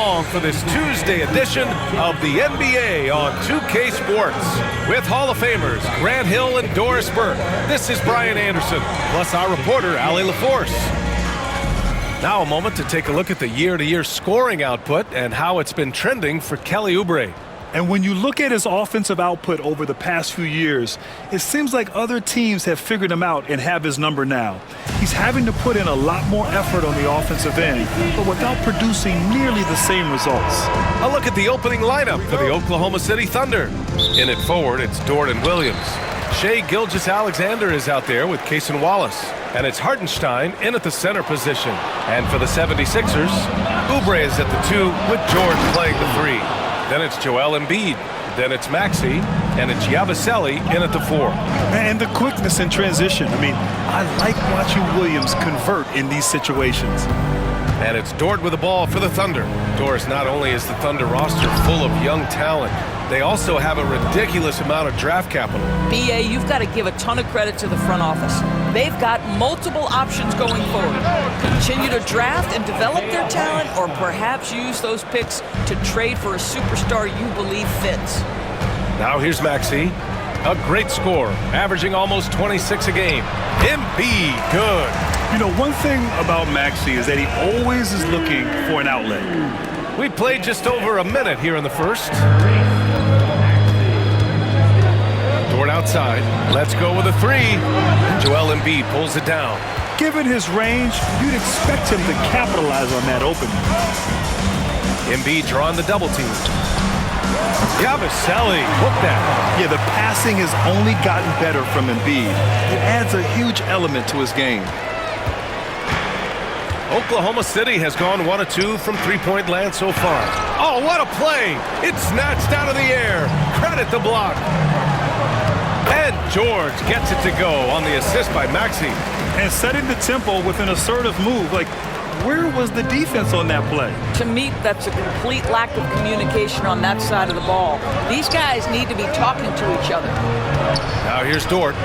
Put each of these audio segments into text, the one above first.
along for this Tuesday edition of the NBA on 2K Sports with Hall of Famers Grant Hill and Doris Burke. This is Brian Anderson, plus our reporter, Allie LaForce. Now a moment to take a look at the year-to-year scoring output and how it's been trending for Kelly Oubre. And when you look at his offensive output over the past few years, it seems like other teams have figured him out and have his number now. He's having to put in a lot more effort on the offensive end, but without producing nearly the same results. A look at the opening lineup for the Oklahoma City Thunder. In at forward, it's Dort and Williams. Shai Gilgeous-Alexander is out there with Cason Wallace. And it's Hartenstein in at the center position. And for the 76ers, Oubre is at the 2 with George playing the 3. Then it's Joel Embiid. Then it's Maxey. And it's Yabusele in at the 4. And the quickness in transition. I mean, I like watching Williams convert in these situations. And it's Dort with the ball for the Thunder. Doris, not only is the Thunder roster full of young talent, they also have a ridiculous amount of draft capital. BA, you've got to give a ton of credit to the front office. They've got multiple options going forward. Continue to draft and develop their talent, or perhaps use those picks to trade for a superstar you believe fits. Now here's Maxey. A great score, averaging almost 26 a game. Embiid, good. You know, one thing about Maxey is that he always is looking for an outlet. We played just over a minute here in the first. Dort outside. Let's go with a 3. And Joel Embiid pulls it down. Given his range, you'd expect him to capitalize on that opening. Embiid drawing the double team. Yabusele, hook that. Yeah, the passing has only gotten better from Embiid. It adds a huge element to his game. Oklahoma City has gone 1 of 2 from three-point land so far. Oh, what a play! It's snatched out of the air. Credit the block. And George gets it to go on the assist by Maxey. And setting the tempo with an assertive move. Like, where was the defense on that play? To me, that's a complete lack of communication on that side of the ball. These guys need to be talking to each other. Now here's Dort.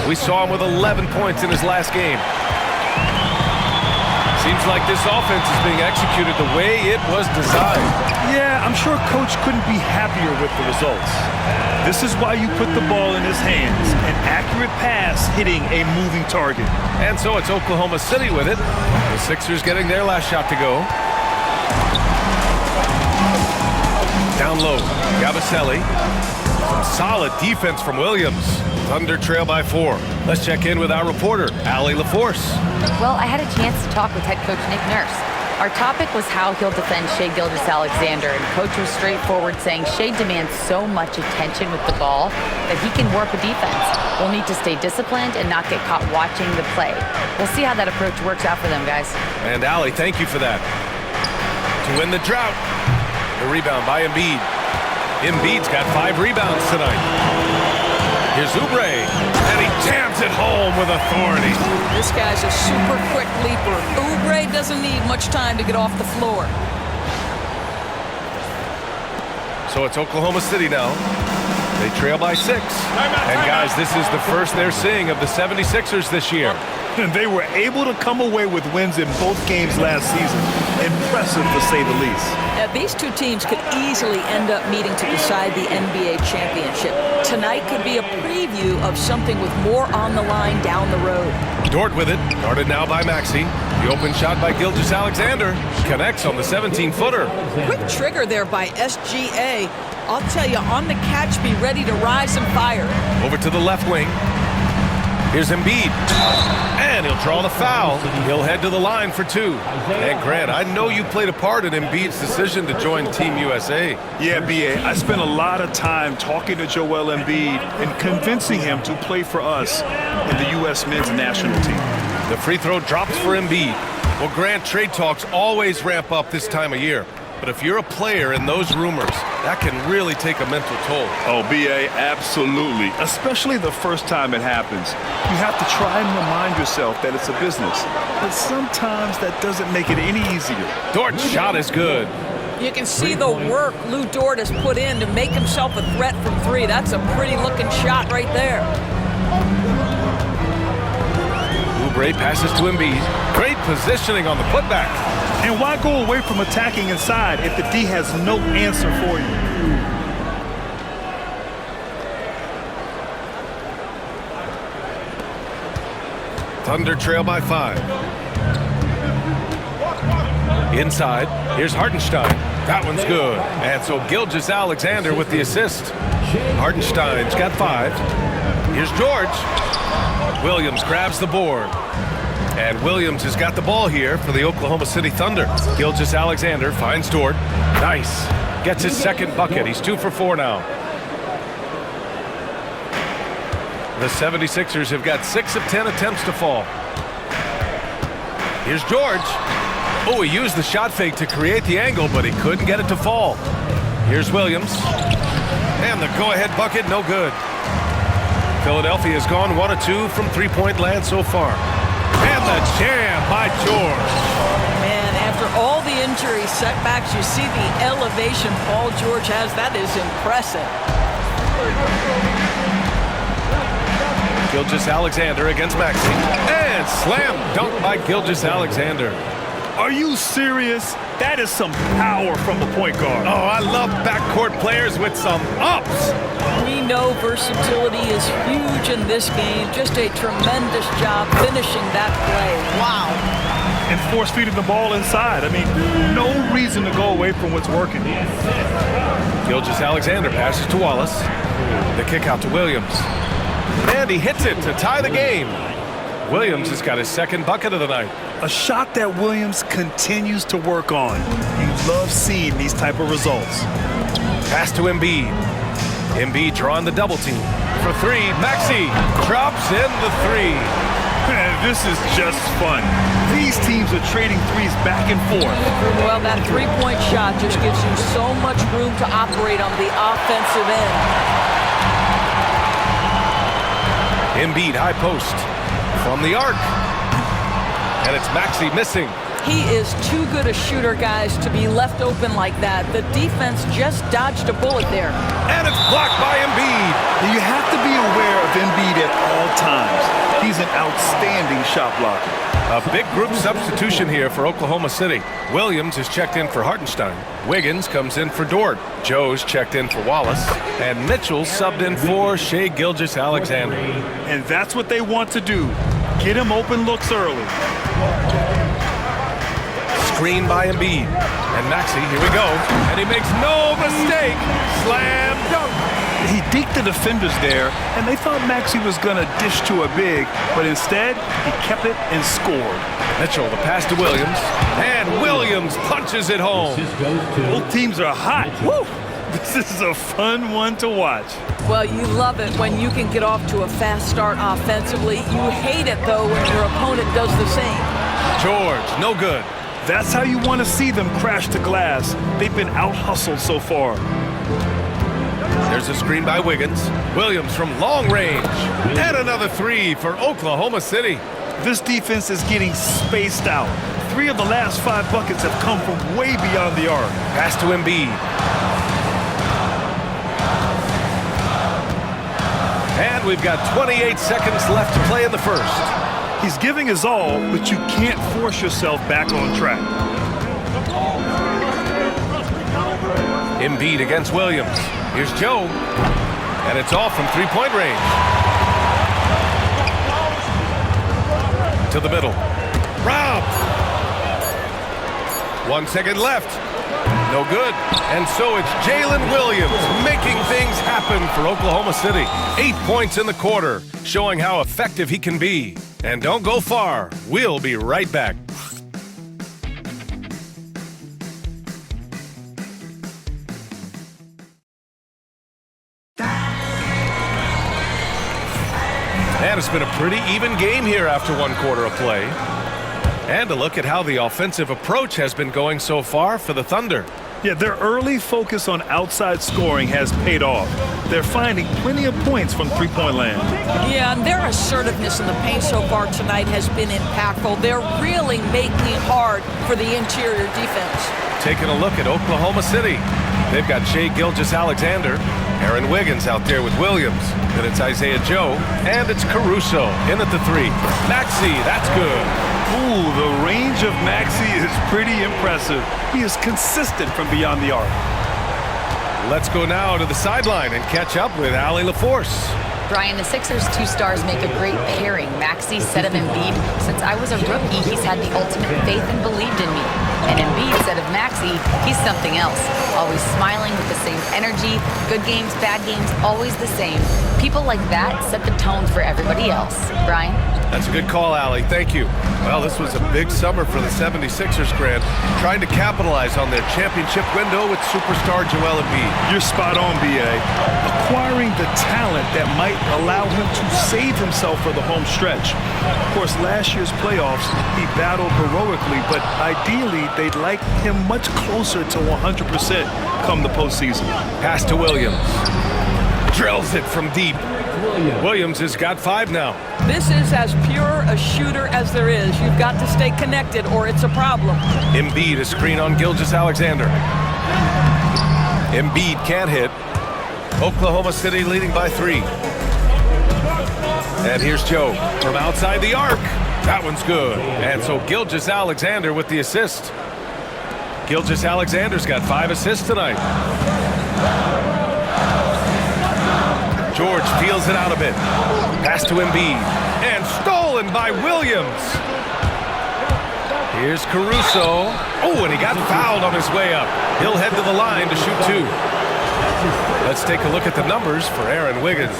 We saw him with 11 points in his last game. Seems like this offense is being executed the way it was designed. Yeah, I'm sure Coach couldn't be happier with the results. This is why you put the ball in his hands. An accurate pass hitting a moving target. And so it's Oklahoma City with it. The Sixers getting their last shot to go. Down low, Yabusele. Some solid defense from Williams. Thunder trail by 4. Let's check in with our reporter, Allie LaForce. Well, I had a chance to talk with head coach Nick Nurse. Our topic was how he'll defend Shai Gilgeous-Alexander, and coach was straightforward, saying Shai demands so much attention with the ball that he can warp a defense. We'll need to stay disciplined and not get caught watching the play. We'll see how that approach works out for them, guys. And Allie, thank you for that. To win the drought, the rebound by Embiid. Embiid's got 5 rebounds tonight. Here's Oubre, and he jams it home with authority. This guy's a super quick leaper. Oubre doesn't need much time to get off the floor. So it's Oklahoma City now. They trail by 6. And guys, this is the first they're seeing of the 76ers this year. And they were able to come away with wins in both games last season. Impressive, to say the least. Now, these two teams could easily end up meeting to decide the NBA championship. Tonight could be a preview of something with more on the line down the road. Dort with it, guarded now by Maxey. The open shot by Gilgeous-Alexander connects on the 17-footer. Quick trigger there by SGA. I'll tell you, on the catch, be ready to rise and fire. Over to the left wing. Here's Embiid. And he'll draw the foul. He'll head to the line for 2. And Grant, I know you played a part in Embiid's decision to join Team USA. Yeah, B.A., I spent a lot of time talking to Joel Embiid and convincing him to play for us in the U.S. men's national team. The free throw drops for Embiid. Well, Grant, trade talks always ramp up this time of year. But if you're a player in those rumors, that can really take a mental toll. Oh, B.A., absolutely. Especially the first time it happens. You have to try and remind yourself that it's a business. But sometimes that doesn't make it any easier. Dort's shot is good. You can see the work Lou Dort has put in to make himself a threat from 3. That's a pretty-looking shot right there. Oubre passes to Embiid. Great positioning on the putback. And why go away from attacking inside if the D has no answer for you? Thunder trail by 5. Inside, here's Hartenstein. That one's good. And so Gilgeous-Alexander with the assist. Hartenstein's got 5. Here's George. Williams grabs the board. And Williams has got the ball here for the Oklahoma City Thunder. Gilgeous-Alexander finds Dort. Nice. Gets his second bucket. He's 2 for 4 now. The 76ers have got 6 of 10 attempts to fall. Here's George. Oh, he used the shot fake to create the angle, but he couldn't get it to fall. Here's Williams. And the go-ahead bucket, no good. Philadelphia has gone 1 of 2 from three-point land so far. And the jam by George. Man, after all the injury setbacks, you see the elevation Paul George has. That is impressive. Gilgeous-Alexander against Maxey. And slam dunk by Gilgeous-Alexander. Are you serious? That is some power from the point guard. Oh, I love backcourt players with some ups. We know versatility is huge in this game. Just a tremendous job finishing that play. Wow. And force-feeding the ball inside. I mean, no reason to go away from what's working. Gilgeous-Alexander passes to Wallace. The kick out to Williams. And he hits it to tie the game. Williams has got his second bucket of the night. A shot that Williams continues to work on. You love seeing these type of results. Pass to Embiid. Embiid drawing the double team. For 3, Maxey drops in the 3. Man, this is just fun. These teams are trading threes back and forth. Well, that three-point shot just gives you so much room to operate on the offensive end. Embiid high post from the arc. And it's Maxey missing. He is too good a shooter, guys, to be left open like that. The defense just dodged a bullet there. And it's blocked by Embiid. You have to be aware of Embiid at all times. He's an outstanding shot blocker. A big group substitution here for Oklahoma City. Williams is checked in for Hartenstein. Wiggins comes in for Dort. Joe's checked in for Wallace. And Mitchell subbed in for Shai Gilgeous-Alexander. And that's what they want to do. Get him open looks early. Screen by Embiid. And Maxey, here we go. And he makes no mistake. Slam dunk. He deked the defenders there, and they thought Maxey was going to dish to a big, but instead, he kept it and scored. Mitchell, the pass to Williams. And Williams punches it home. Both teams are hot. Woo! This is a fun one to watch. Well, you love it when you can get off to a fast start offensively. You hate it, though, when your opponent does the same. George, no good. That's how you want to see them crash to glass. They've been out-hustled so far. There's a screen by Wiggins. Williams from long range. And another 3 for Oklahoma City. This defense is getting spaced out. 3 of the last 5 buckets have come from way beyond the arc. Pass to Embiid. And we've got 28 seconds left to play in the first. He's giving his all, but you can't force yourself back on track. Embiid against Williams. Here's Joe. And it's off from three-point range. To the middle. Rob. 1 second left. No good. And so it's Jalen Williams making things happen for Oklahoma City. 8 points in the quarter, showing how effective he can be. And don't go far. We'll be right back. And it's been a pretty even game here after 1 quarter of play. And a look at how the offensive approach has been going so far for the Thunder. Yeah, their early focus on outside scoring has paid off. They're finding plenty of points from three-point land. Yeah, and their assertiveness in the paint so far tonight has been impactful. They're really making it hard for the interior defense. Taking a look at Oklahoma City. They've got Shai Gilgeous-Alexander. Aaron Wiggins out there with Williams. Then it's Isaiah Joe, and it's Caruso in at the 3. Maxey, that's good. Ooh, the range of Maxey is pretty impressive. He is consistent from beyond the arc. Let's go now to the sideline and catch up with Allie LaForce. Brian, the Sixers' two stars make a great pairing. Maxey said of Embiid, since I was a rookie, he's had the ultimate faith and believed in me. And Embiid said of Maxey, he's something else. Always smiling with the same energy. Good games, bad games, always the same. People like that set the tone for everybody else. Brian? That's a good call, Allie. Thank you. Well, this was a big summer for the 76ers, Grant, trying to capitalize on their championship window with superstar Joel Embiid. You're spot on, B.A. Acquiring the talent that might allow him to save himself for the home stretch. Of course, last year's playoffs, he battled heroically, but ideally, they'd like him much closer to 100% come the postseason. Pass to Williams. Drills it from deep. Williams has got 5 now. This is as pure a shooter as there is. You've got to stay connected or it's a problem. Embiid, a screen on Gilgeous-Alexander. Embiid can't hit. Oklahoma City leading by 3. And here's Joe from outside the arc. That one's good. And so Gilgeous-Alexander with the assist. Gilgeous-Alexander's got 5 assists tonight. George feels it out a bit. Pass to Embiid. And stolen by Williams. Here's Caruso. Oh, and he got fouled on his way up. He'll head to the line to shoot 2. Let's take a look at the numbers for Aaron Wiggins.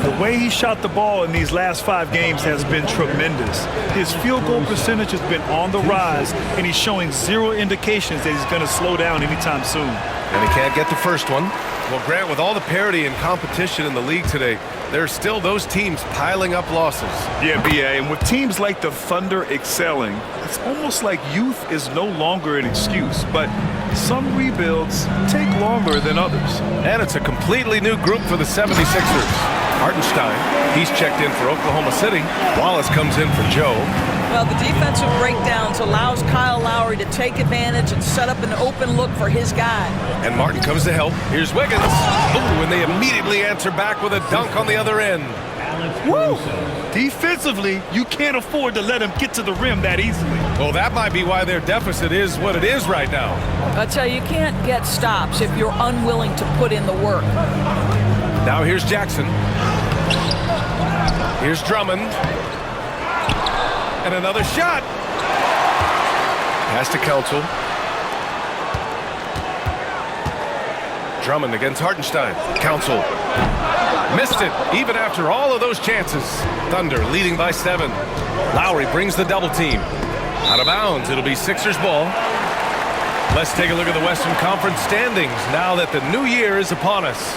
The way he shot the ball in these last 5 games has been tremendous. His field goal percentage has been on the rise, and he's showing 0 indications that he's going to slow down anytime soon. And he can't get the first one. Well, Grant, with all the parity and competition in the league today, there are still those teams piling up losses. Yeah, B.A., and with teams like the Thunder excelling, it's almost like youth is no longer an excuse, but some rebuilds take longer than others. And it's a completely new group for the 76ers. Hartenstein, he's checked in for Oklahoma City. Wallace comes in for Joe. Well, the defensive breakdowns allows Kyle Lowry to take advantage and set up an open look for his guy. And Martin comes to help. Here's Wiggins. Oh, and they immediately answer back with a dunk on the other end. Woo! Defensively, you can't afford to let him get to the rim that easily. Well, that might be why their deficit is what it is right now. I tell you can't get stops if you're unwilling to put in the work. Now here's Jackson. Here's Drummond. And another shot. Pass to Council. Drummond against Hartenstein. Council. Missed it, even after all of those chances. Thunder leading by 7. Lowry brings the double team. Out of bounds, it'll be Sixers ball. Let's take a look at the Western Conference standings now that the new year is upon us.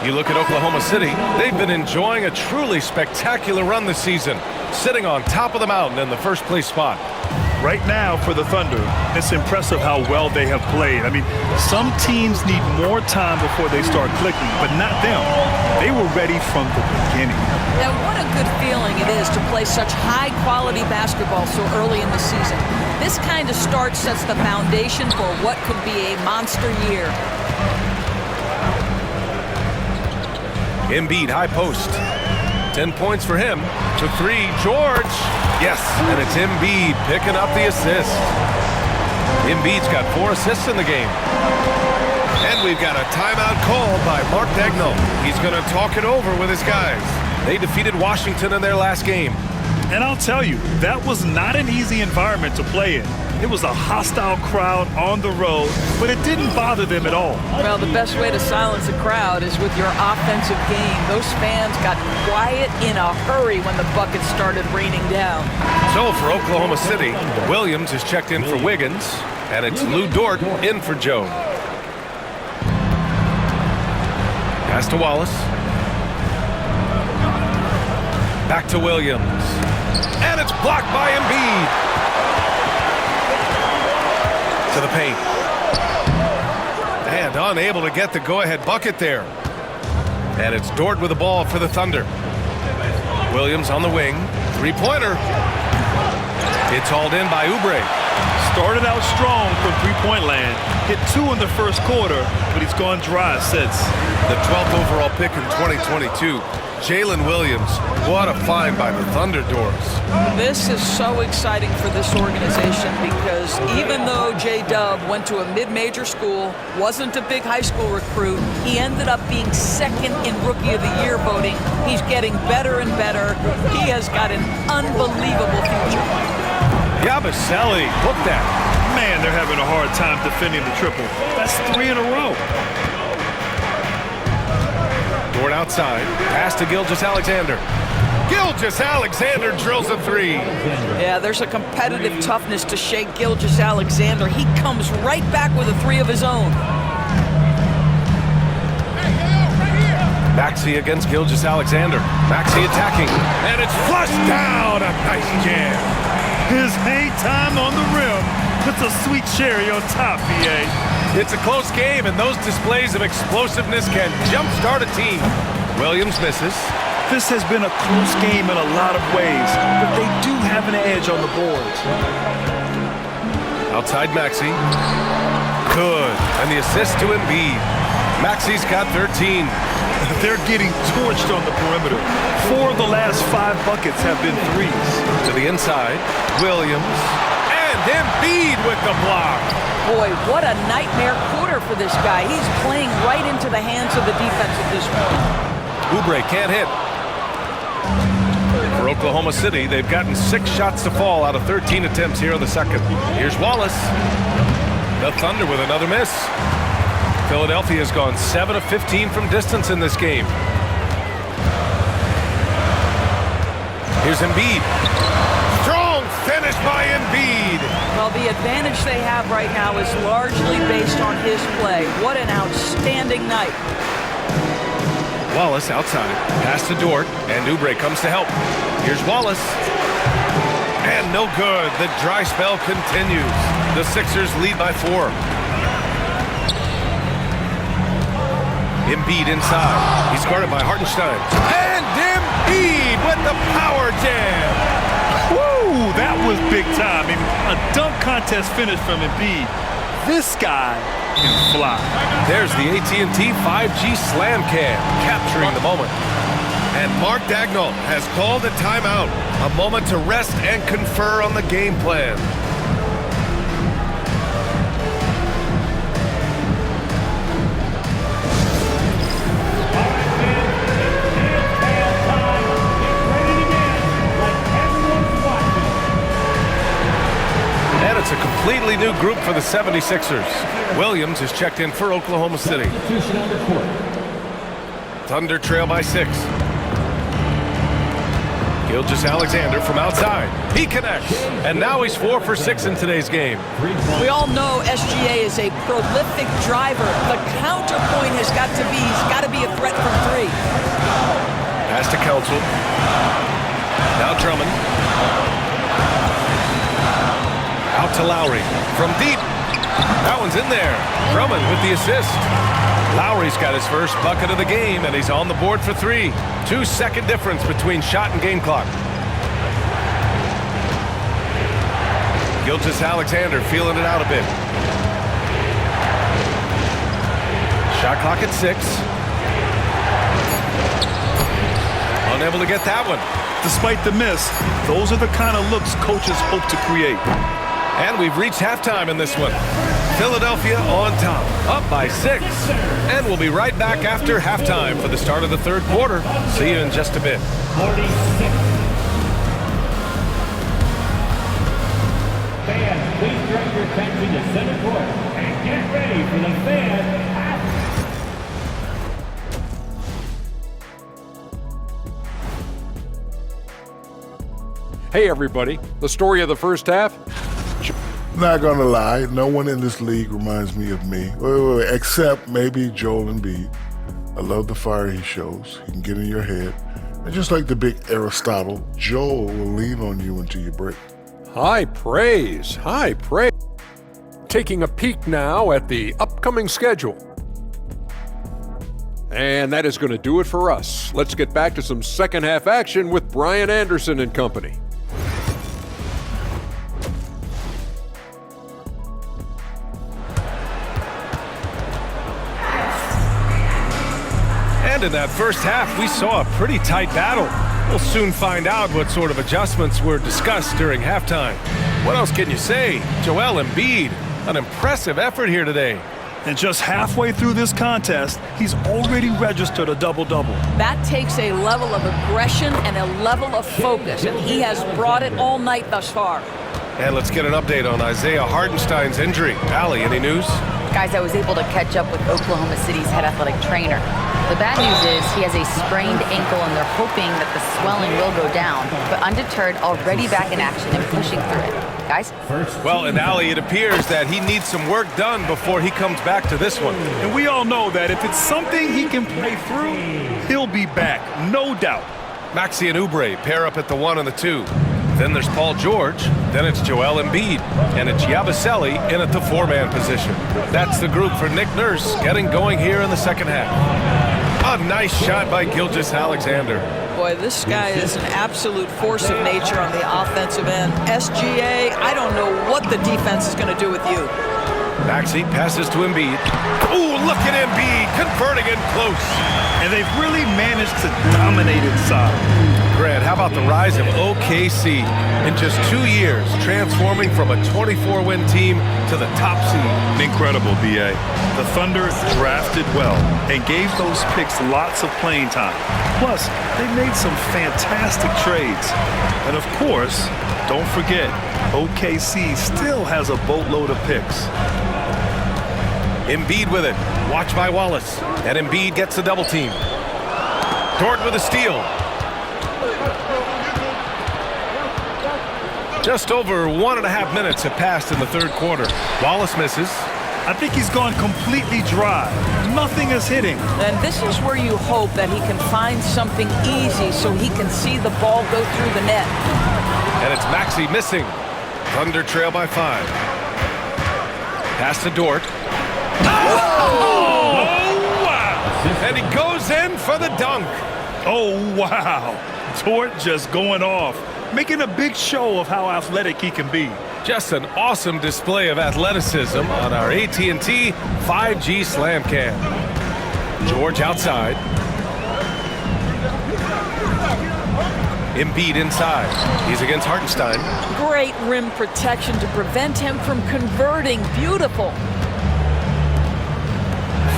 You look at Oklahoma City, they've been enjoying a truly spectacular run this season, sitting on top of the mountain in the first place spot. Right now for the Thunder, it's impressive how well they have played. I mean, some teams need more time before they start clicking, but not them. They were ready from the beginning. And what a good feeling it is to play such high-quality basketball so early in the season. This kind of start sets the foundation for what could be a monster year. Embiid, high post. 10 points for him. To 3, George. Yes, and it's Embiid picking up the assist. Embiid's got 4 assists in the game. And we've got a timeout called by Mark Daigneault. He's going to talk it over with his guys. They defeated Washington in their last game. And I'll tell you, that was not an easy environment to play in. It was a hostile crowd on the road, but it didn't bother them at all. Well, the best way to silence a crowd is with your offensive game. Those fans got quiet in a hurry when the buckets started raining down. So for Oklahoma City, Williams is checked in for Wiggins, and it's Lou Dort in for Joe. Pass to Wallace. Back to Williams. And it's blocked by Embiid. To the paint. And unable to get the go-ahead bucket there. And it's Dort with the ball for the Thunder. Williams on the wing. 3-pointer. It's hauled in by Oubre. Started out strong from three-point land. Hit 2 in the first quarter, but he's gone dry since. The 12th overall pick in 2022, Jalen Williams. What a find by the Thunder Dwarfs. This is so exciting for this organization because even though J-Dub went to a mid-major school, wasn't a big high school recruit, he ended up being second in Rookie of the Year voting. He's getting better and better. He has got an unbelievable future. Yabusele, look that. Man, they're having a hard time defending the triple. That's 3 in a row. Dort outside, pass to Gilgeous-Alexander. Gilgeous-Alexander drills a 3. Yeah, there's a competitive toughness to Shai Gilgeous-Alexander. He comes right back with a 3 of his own. Maxey against Gilgeous-Alexander. Maxey attacking, and it's flushed down. A nice jam. His hang time on the rim puts a sweet cherry on top, BA. It's a close game, and those displays of explosiveness can jumpstart a team. Williams misses. This has been a close game in a lot of ways, but they do have an edge on the boards. Outside Maxey. Good. And the assist to Embiid. Maxey's got 13. They're getting torched on the perimeter. 4 of the last 5 buckets have been threes. To the inside. Williams. And Embiid with the block. Boy, what a nightmare quarter for this guy. He's playing right into the hands of the defense at this point. Oubre can't hit. For Oklahoma City, they've gotten 6 shots to fall out of 13 attempts here in the second. Here's Wallace. The Thunder with another miss. Philadelphia has gone 7 of 15 from distance in this game. Here's Embiid. Strong finish by Embiid. Well, the advantage they have right now is largely based on his play. What an outstanding night. Wallace outside. Pass to Dort, and Oubre comes to help. Here's Wallace. And no good. The dry spell continues. The Sixers lead by 4. Embiid inside. He's guarded by Hartenstein. And Embiid with the power jam. Woo! That was big time. I mean, a dunk contest finish from Embiid. This guy can fly. There's the AT&T 5G Slam Cam, capturing the moment. And Mark Daigneault has called a timeout. A moment to rest and confer on the game plan. And it's a completely new group for the 76ers. Williams is checked in for Oklahoma City. Thunder trail by 6. Gilgeous-Alexander from outside. He connects. And now he's 4 for 6 in today's game. We all know SGA is a prolific driver. The counterpoint has got to be, he's got to be a threat from 3. Pass to Council. Now Drummond. Out to Lowry. From deep. That one's in there. Drummond with the assist. Lowry's got his first bucket of the game, and he's on the board for 3. 2-second difference between shot and game clock. Gilgeous-Alexander feeling it out a bit. Shot clock at 6. Unable to get that one. Despite the miss, those are the kind of looks coaches hope to create. And we've reached halftime in this one. Philadelphia on top, up by 6. And we'll be right back after halftime for the start of the third quarter. See you in just a bit. 46. Fans, please direct your attention to center court and get ready for the fan. Hey everybody, the story of the first half? Not gonna lie, no one in this league reminds me of me. Wait, except maybe Joel Embiid. I love the fire he shows. He can get in your head. And just like the big Aristotle, Joel will lean on you until you break. High praise, high praise. Taking a peek now at the upcoming schedule. And that is going to do it for us. Let's get back to some second half action with Brian Anderson and company. And in that first half, we saw a pretty tight battle. We'll soon find out what sort of adjustments were discussed during halftime. What else can you say? Joel Embiid, an impressive effort here today. And just halfway through this contest, he's already registered a double-double. That takes a level of aggression and a level of focus, and he has brought it all night thus far. And let's get an update on Isaiah Hartenstein's injury. Allie, any news? Guys, I was able to catch up with Oklahoma City's head athletic trainer. The bad news is he has a sprained ankle, and they're hoping that the swelling will go down. But undeterred, already back in action and pushing through it. Guys? Well, and Allie, it appears that he needs some work done before he comes back to this one. And we all know that if it's something he can play through, he'll be back, no doubt. Maxey and Oubre pair up at the 1 and the 2. Then there's Paul George. Then it's Joel Embiid. And it's Yabusele in at the 4-man position. That's the group for Nick Nurse getting going here in the second half. A nice shot by Gilgeous-Alexander. Boy, this guy is an absolute force of nature on the offensive end. SGA, I don't know what the defense is going to do with you. Maxey passes to Embiid. Ooh, look at Embiid converting in close. And they've really managed to dominate inside. Grant, how about the rise of OKC in just 2 years, transforming from a 24-win team to the top seed? Incredible, B.A. The Thunder drafted well and gave those picks lots of playing time. Plus, they made some fantastic trades. And of course, don't forget, OKC still has a boatload of picks. Embiid with it. Watch by Wallace. And Embiid gets the double team. Dort with a steal. Just over 1.5 minutes have passed in the third quarter. Wallace misses. I think he's gone completely dry. Nothing is hitting. And this is where you hope that he can find something easy so he can see the ball go through the net. And it's Maxey missing. Thunder trail by 5. Pass to Dort. Oh, wow! And he goes in for the dunk. Oh, wow. Dort just going off, making a big show of how athletic he can be. Just an awesome display of athleticism on our AT&T 5G Slam Cam. George outside. Embiid inside. He's against Hartenstein. Great rim protection to prevent him from converting. Beautiful.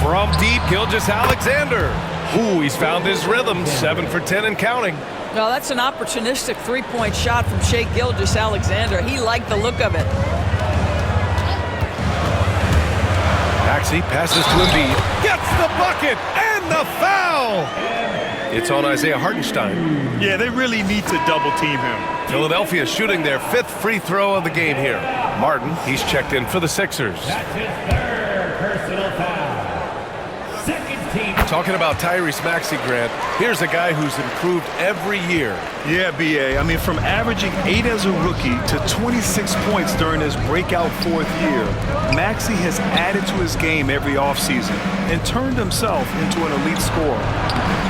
From deep, Gilgeous-Alexander. Ooh, he's found his rhythm. 7 for 10 and counting. Well, that's an opportunistic three-point shot from Shai Gilgeous-Alexander. He liked the look of it. Maxey passes to Embiid. Gets the bucket and the foul. It's on Isaiah Hartenstein. Yeah, they really need to double-team him. Philadelphia shooting their 5th free throw of the game here. Martin, he's checked in for the Sixers. That's his third personal foul. Second team. Talking about Tyrese Maxey, Grant, here's a guy who's improved every year. Yeah, B.A. I mean, from averaging 8 as a rookie to 26 points during his breakout 4th year, Maxey has added to his game every offseason and turned himself into an elite scorer.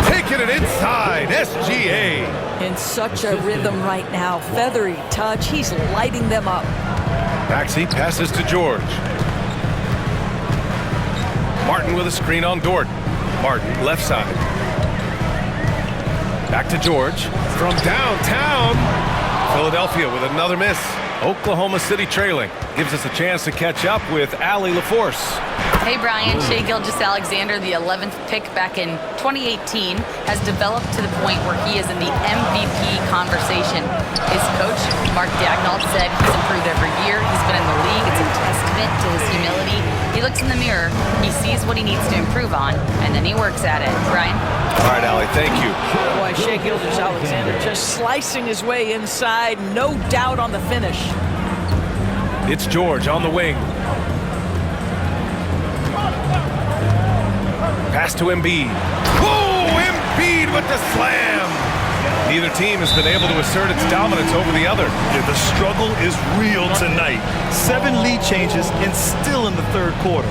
Taking it inside, SGA. In such a rhythm right now. Feathery touch. He's lighting them up. Maxey passes to George. Martin with a screen on Dort. Martin, left side. Back to George. From downtown. Philadelphia with another miss. Oklahoma City trailing. Gives us a chance to catch up with Allie LaForce. Hey, Brian. Shai Gilgeous-Alexander, the 11th pick back in 2018, has developed to the point where he is in the MVP conversation. His coach, Mark Daigneault, said he's improved every year. He's been in the league. It's a testament to his humility. He looks in the mirror, he sees what he needs to improve on, and then he works at it. Brian? All right, Allie, thank you. Boy, Shai Gilgeous-Alexander just slicing his way inside. No doubt on the finish. It's George on the wing. Pass to Embiid. Oh, Embiid with the slam. Neither team has been able to assert its dominance over the other. Yeah, the struggle is real tonight. 7 lead changes and still in the third quarter.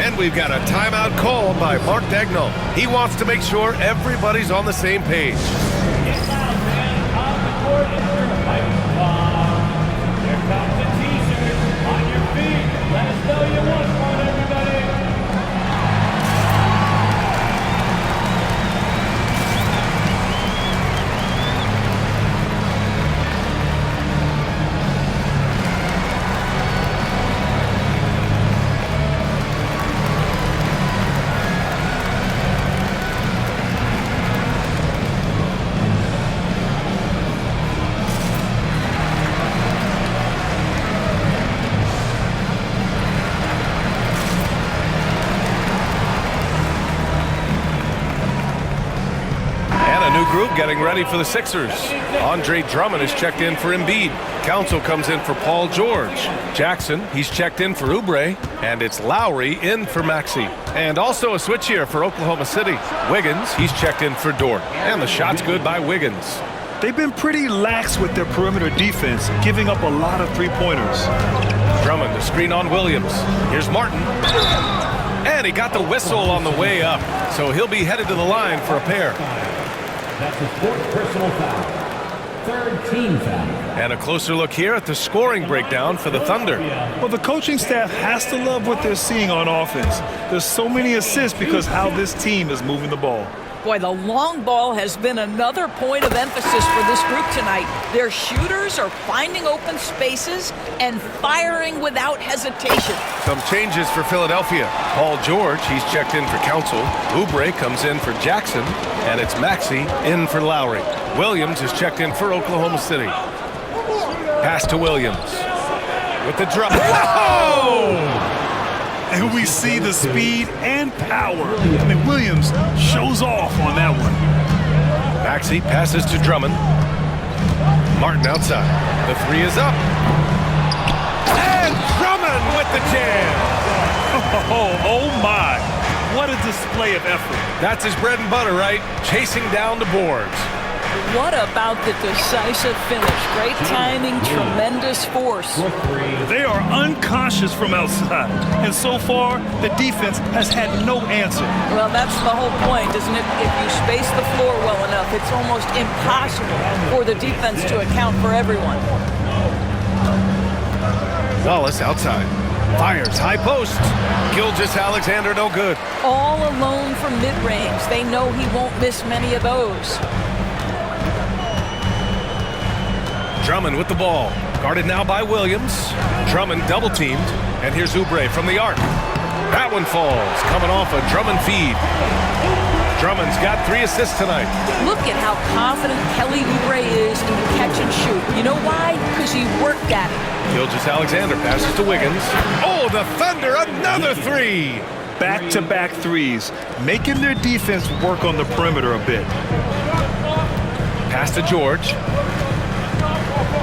And we've got a timeout called by Mark Daigneault. He wants to make sure everybody's on the same page. Get loud, man. On the court is your microphone. Here comes the T-shirt. On your feet. Let us know you want one, everybody. new group getting ready for the Sixers. Andre Drummond is checked in for Embiid. Council comes in for Paul George. Jackson, he's checked in for Oubre. And it's Lowry in for Maxey. And also a switch here for Oklahoma City. Wiggins, he's checked in for Dort. And the shot's good by Wiggins. They've been pretty lax with their perimeter defense, giving up a lot of three-pointers. Drummond, a screen on Williams. Here's Martin. And he got the whistle on the way up. So he'll be headed to the line for a pair. That's his fourth personal foul. Third team foul. And a closer look here at the scoring breakdown for the Thunder. Well, the coaching staff has to love what they're seeing on offense. There's so many assists because how this team is moving the ball. Boy, the long ball has been another point of emphasis for this group tonight. Their shooters are finding open spaces and firing without hesitation. Some changes for Philadelphia. Paul George, he's checked in for Council. Oubre comes in for Jackson. And it's Maxey in for Lowry. Williams is checked in for Oklahoma City. Pass to Williams. With the drop. Whoa! And we see the speed and power. I mean, Williams shows off on that one. Maxey passes to Drummond. Martin outside. The three is up. And Drummond with the jam. Oh my. What a display of effort. That's his bread and butter, right? Chasing down the boards. What about the decisive finish? Great timing, tremendous force. They are unconscious from outside. And so far, the defense has had no answer. Well, that's the whole point, isn't it? If you space the floor well enough, it's almost impossible for the defense to account for everyone. Wallace outside. Fires, high post. Gilgeous-Alexander, no good. All alone from mid-range. They know he won't miss many of those. Drummond with the ball. Guarded now by Williams. Drummond double-teamed. And here's Oubre from the arc. That one falls, coming off a Drummond feed. Drummond's got 3 assists tonight. Look at how confident Kelly Oubre is in the catch and shoot. You know why? Because he worked at it. Gilgeous-Alexander passes to Wiggins. Oh, the Thunder, another 3! Back-to-back threes, making their defense work on the perimeter a bit. Pass to George.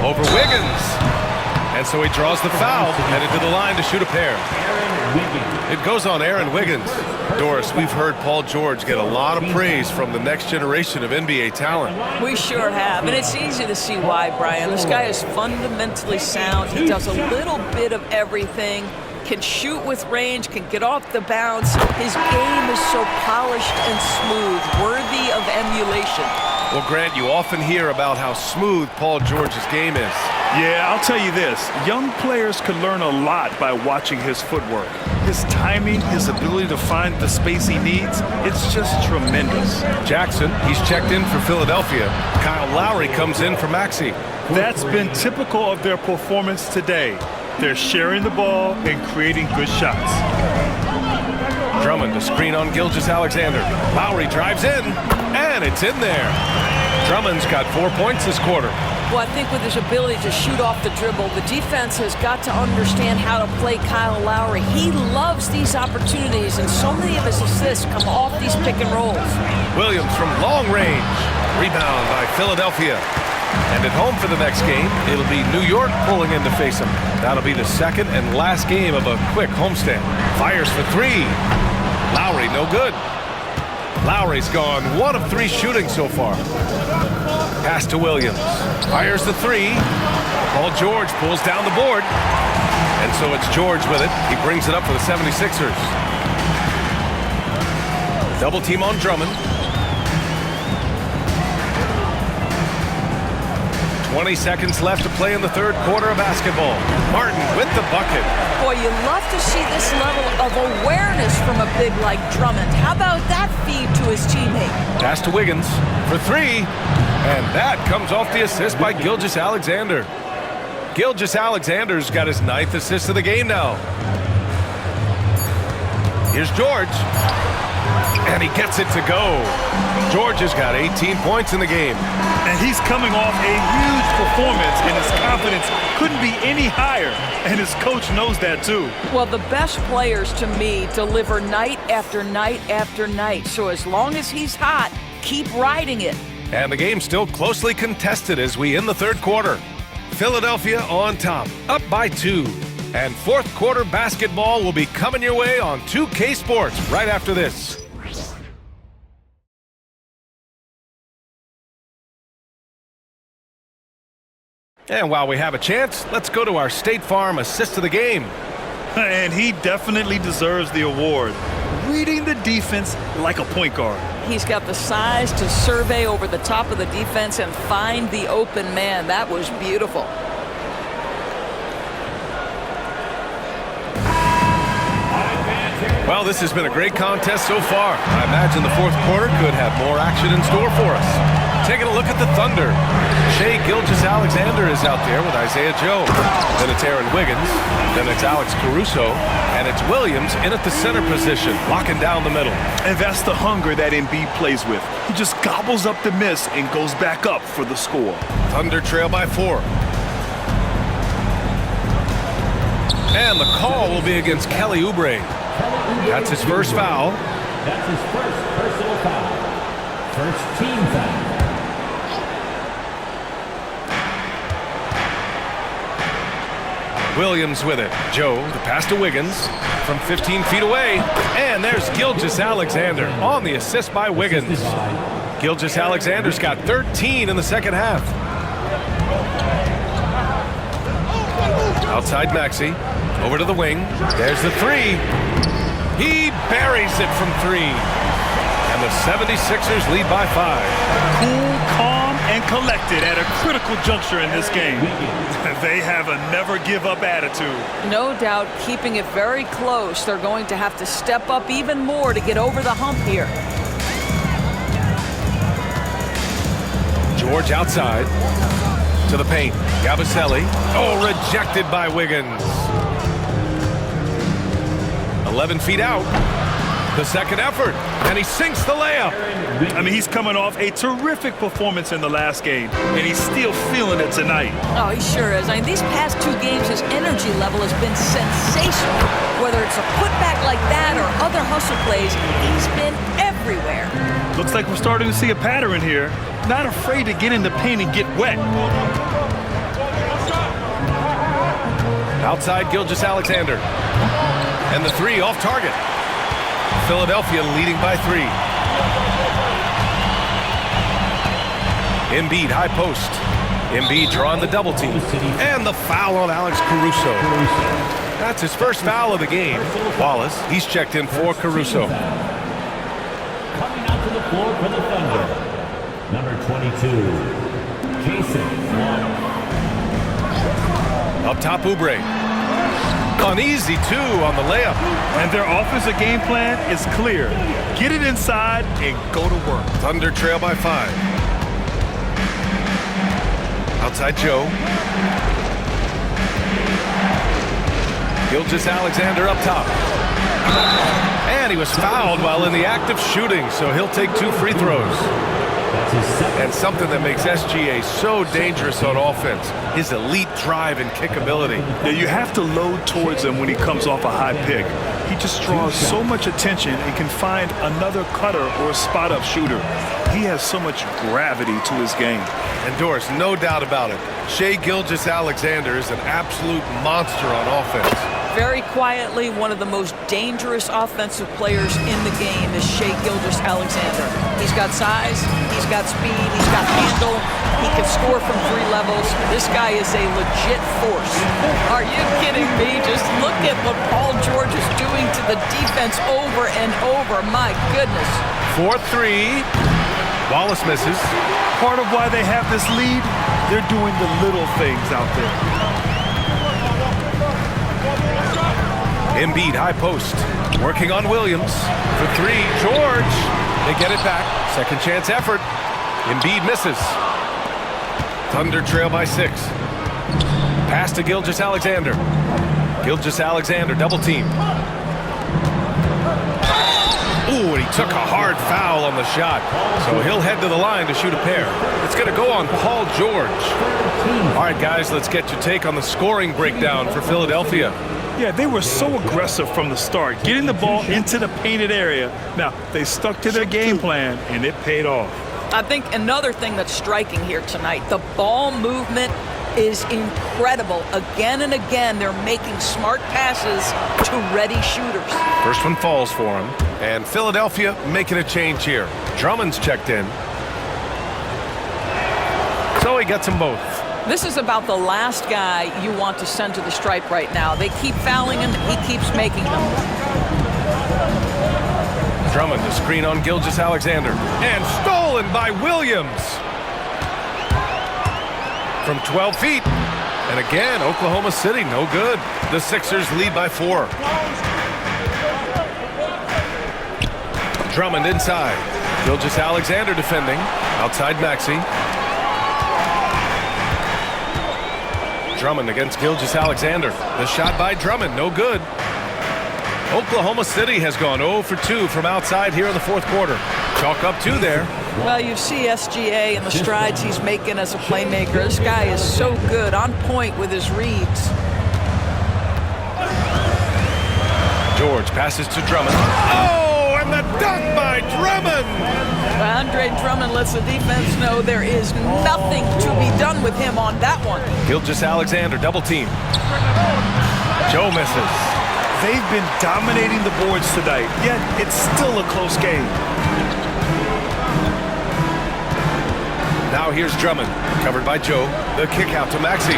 Over Wiggins. And so he draws the foul, headed to the line to shoot a pair. It goes on Aaron Wiggins. Doris, we've heard Paul George get a lot of praise from the next generation of NBA talent. We sure have, and it's easy to see why, Brian. This guy is fundamentally sound. He does a little bit of everything, can shoot with range, can get off the bounce. His game is so polished and smooth, worthy of emulation. Well, Grant, you often hear about how smooth Paul George's game is. Yeah, I'll tell you this. Young players can learn a lot by watching his footwork. His timing, his ability to find the space he needs, it's just tremendous. Jackson, he's checked in for Philadelphia. Kyle Lowry comes in for Maxey. That's been typical of their performance today. They're sharing the ball and creating good shots. Drummond, a screen on Gilgeous-Alexander. Lowry drives in, and it's in there. Drummond's got 4 points this quarter. Well, I think with his ability to shoot off the dribble, the defense has got to understand how to play Kyle Lowry. He loves these opportunities, and so many of his assists come off these pick and rolls. Williams from long range. Rebound by Philadelphia. And at home for the next game, it'll be New York pulling in to face him. That'll be the second and last game of a quick homestand. Fires for 3. Lowry, no good. Lowry's gone 1 of 3 shooting so far. Pass to Williams. Fires the 3. Paul George pulls down the board. And so it's George with it. He brings it up for the 76ers. Double team on Drummond. 20 seconds left to play in the third quarter of basketball. Martin with the bucket. Boy, you love to see this level of awareness from a big like Drummond. How about that feed to his teammate? Pass to Wiggins for 3. And that comes off the assist by Gilgeous-Alexander. Gilgeous-Alexander's got his 9th assist of the game now. Here's George. And he gets it to go. George has got 18 points in the game. And he's coming off a huge performance, and his confidence couldn't be any higher. And his coach knows that, too. Well, the best players, to me, deliver night after night after night. So as long as he's hot, keep riding it. And the game's still closely contested as we end the third quarter. Philadelphia on top, up by 2. And fourth quarter basketball will be coming your way on 2K Sports right after this. And while we have a chance, let's go to our State Farm assist of the game. And he definitely deserves the award. Reading the defense like a point guard. He's got the size to survey over the top of the defense and find the open man. That was beautiful. Well, this has been a great contest so far. I imagine the fourth quarter could have more action in store for us. Taking a look at the Thunder. Shai Gilgeous-Alexander is out there with Isaiah Joe. Then it's Aaron Wiggins. Then it's Alex Caruso. And it's Williams in at the center position, locking down the middle. And that's the hunger that Embiid plays with. He just gobbles up the miss and goes back up for the score. Thunder trail by 4. And the call will be against Kelly Oubre. That's his first foul. That's his first personal foul. First team foul. Williams with it. Joe, the pass to Wiggins from 15 feet away. And there's Gilgeous-Alexander on the assist by Wiggins. Gilgeous-Alexander's got 13 in the second half. Outside Maxey. Over to the wing. There's the 3. He buries it from 3. And the 76ers lead by 5. Cool, calm, and collected at a critical juncture in this game. They have a never-give-up attitude. No doubt keeping it very close. They're going to have to step up even more to get over the hump here. George outside to the paint. Gabaselli. Oh, rejected by Wiggins. 11 feet out. The second effort. And he sinks the layup. I mean, he's coming off a terrific performance in the last game, and he's still feeling it tonight. Oh, he sure is. I mean, these past 2 games, his energy level has been sensational. Whether it's a putback like that or other hustle plays, he's been everywhere. Looks like we're starting to see a pattern here. Not afraid to get in the paint and get wet. Outside Gilgeous-Alexander. And the 3 off target. Philadelphia leading by 3. Embiid high post. Embiid drawing the double team. And the foul on Alex Caruso. That's his first foul of the game. Wallace, he's checked in for Caruso. Coming out to the floor for the Thunder. Number 22, Jason Wallace. Up top, Oubre. An easy 2 on the layup. And their offensive game plan is clear. Get it inside and go to work. Thunder trail by 5. Outside Joe. Gilgeous-Alexander up top. And he was fouled while in the act of shooting, so he'll take 2 free throws. And something that makes SGA so dangerous on offense, his elite drive and kick ability. Yeah, you have to load towards him when he comes off a high pick. He just draws so much attention and can find another cutter or a spot-up shooter. He has so much gravity to his game. And Doris, no doubt about it, Shai Gilgeous-Alexander is an absolute monster on offense. Very quietly, one of the most dangerous offensive players in the game is Shai Gilgeous-Alexander. He's got size, he's got speed, he's got handle, he can score from 3 levels. This guy is a legit force. Are you kidding me? Just look at what Paul George is doing to the defense over and over. My goodness. 4-3. Wallace misses. Part of why they have this lead, they're doing the little things out there. Embiid high post. Working on Williams. For 3. George. They get it back. Second chance effort. Embiid misses. Thunder trail by 6. Pass to Gilgeous-Alexander. Gilgeous-Alexander double team. Ooh, and he took a hard foul on the shot. So he'll head to the line to shoot a pair. It's going to go on Paul George. All right, guys, let's get your take on the scoring breakdown for Philadelphia. Yeah, they were so aggressive from the start, getting the ball into the painted area. Now, they stuck to their game plan, and it paid off. I think another thing that's striking here tonight, the ball movement is incredible. Again and again, they're making smart passes to ready shooters. First one falls for him. And Philadelphia making a change here. Drummond's checked in. So he gets them both. This is about the last guy you want to send to the stripe right now. They keep fouling him, he keeps making them. Drummond, the screen on Gilgeous-Alexander. And stolen by Williams. From 12 feet. And again, Oklahoma City, no good. The Sixers lead by 4. Drummond inside. Gilgeous-Alexander defending. Outside Maxey. Drummond against Gilgeous-Alexander. The shot by Drummond, no good. Oklahoma City has gone 0 for 2 from outside here in the fourth quarter. Chalk up 2 there. Well, you see SGA and the strides he's making as a playmaker. This guy is so good, on point with his reads. George passes to Drummond. Oh, and the dunk by Drummond! Andre Drummond lets the defense know there is nothing to be done with him on that one. Gilgeous-Alexander double team. Joe misses. They've been dominating the boards tonight, yet it's still a close game. Now here's Drummond, covered by Joe. The kick out to Maxey.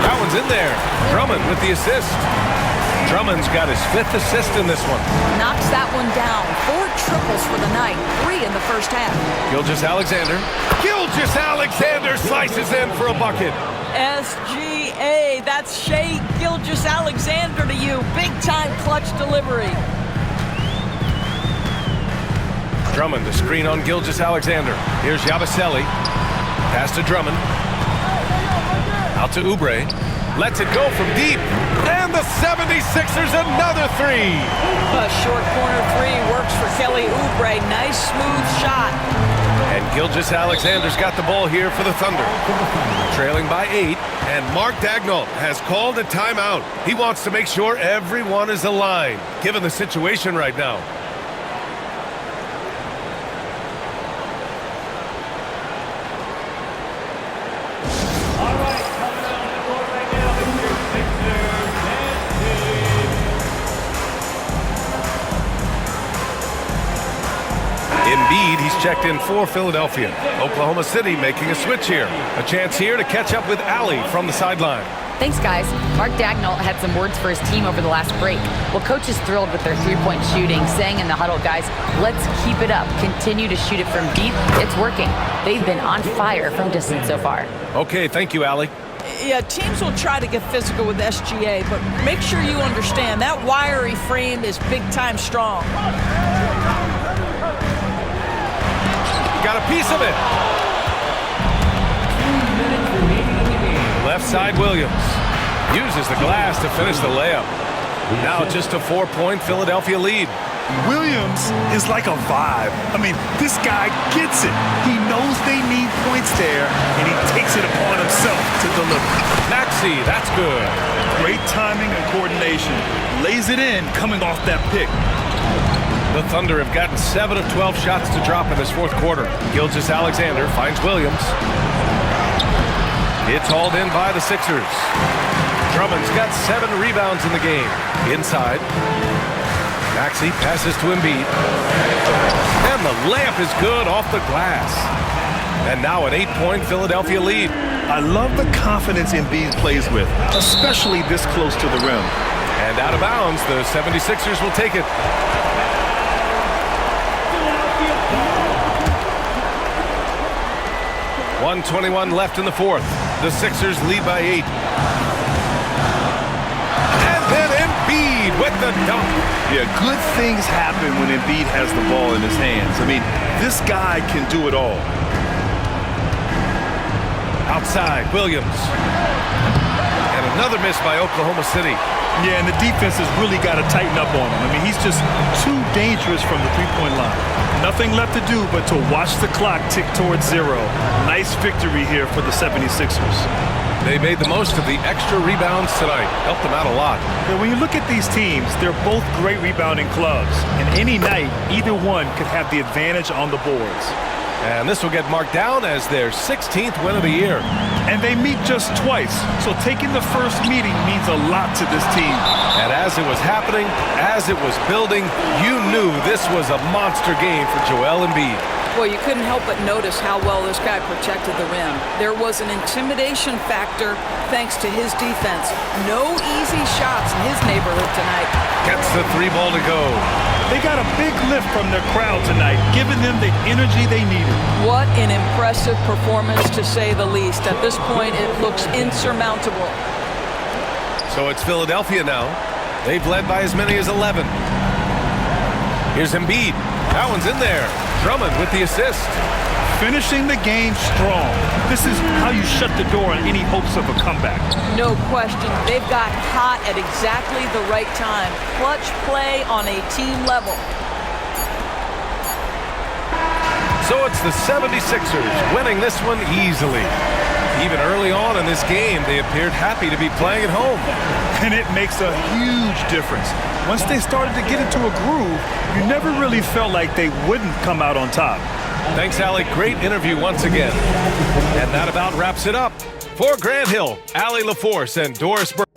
That one's in there. Drummond with the assist. Drummond's got his 5th assist in this one. Knocks that one down. 4 triples for the night, 3 in the first half. Gilgeous-Alexander. Gilgeous-Alexander slices in for a bucket. SGA, that's Shai Gilgeous-Alexander to you. Big-time clutch delivery. Drummond, the screen on Gilgeous-Alexander. Here's Yabusele. Pass to Drummond. Out to Oubre. Lets it go from deep. And the 76ers another 3. A short corner 3 works for Kelly Oubre. Nice, smooth shot. And Gilgeous-Alexander's got the ball here for the Thunder. Trailing by 8. And Mark Daigneault has called a timeout. He wants to make sure everyone is aligned, given the situation right now. Embiid, he's checked in for Philadelphia. Oklahoma City making a switch here. A chance here to catch up with Allie from the sideline. Thanks, guys. Mark Daigneault had some words for his team over the last break. Well, coach is thrilled with their three-point shooting, saying in the huddle, guys, let's keep it up. Continue to shoot it from deep. It's working. They've been on fire from distance so far. Okay, thank you, Allie. Yeah, teams will try to get physical with SGA, but make sure you understand that wiry frame is big-time strong. Got a piece of it. Left side Williams uses the glass to finish the layup. Now just a 4-point Philadelphia lead. Williams is like a vibe. I mean, this guy gets it. He knows they need points there, and he takes it upon himself to deliver. Maxey, that's good. Great timing and coordination. Lays it in coming off that pick. The Thunder have gotten 7 of 12 shots to drop in this fourth quarter. Gilgeous-Alexander finds Williams. It's hauled in by the Sixers. Drummond's got 7 rebounds in the game. Inside. Maxey passes to Embiid. And the layup is good off the glass. And now an 8-point Philadelphia lead. I love the confidence Embiid plays with, especially this close to the rim. And out of bounds, the 76ers will take it. 1:21 left in the fourth. The Sixers lead by 8. And then Embiid with the dunk. Yeah, good things happen when Embiid has the ball in his hands. I mean, this guy can do it all. Outside, Williams. And another miss by Oklahoma City. Yeah, and the defense has really got to tighten up on him. I mean, he's just too dangerous from the three-point line. Nothing left to do but to watch the clock tick towards 0. Nice victory here for the 76ers. They made the most of the extra rebounds tonight. Helped them out a lot. When you look at these teams, they're both great rebounding clubs. And any night, either one could have the advantage on the boards. And this will get marked down as their 16th win of the year. And they meet just twice, so taking the first meeting means a lot to this team. And as it was happening, as it was building, you knew this was a monster game for Joel Embiid. Well, you couldn't help but notice how well this guy protected the rim. There was an intimidation factor thanks to his defense. No easy shots in his neighborhood tonight. Gets the 3 ball to go. They got a big lift from their crowd tonight, giving them the energy they needed. What an impressive performance, to say the least. At this point, it looks insurmountable. So it's Philadelphia now. They've led by as many as 11. Here's Embiid. That one's in there. Drummond with the assist. Finishing the game strong. This is how you shut the door on any hopes of a comeback. No question. They've got hot at exactly the right time. Clutch play on a team level. So it's the 76ers winning this one easily. Even early on in this game, they appeared happy to be playing at home. And it makes a huge difference. Once they started to get into a groove, you never really felt like they wouldn't come out on top. Thanks, Allie. Great interview once again. And that about wraps it up. For Grant Hill, Allie LaForce, and Doris Burke.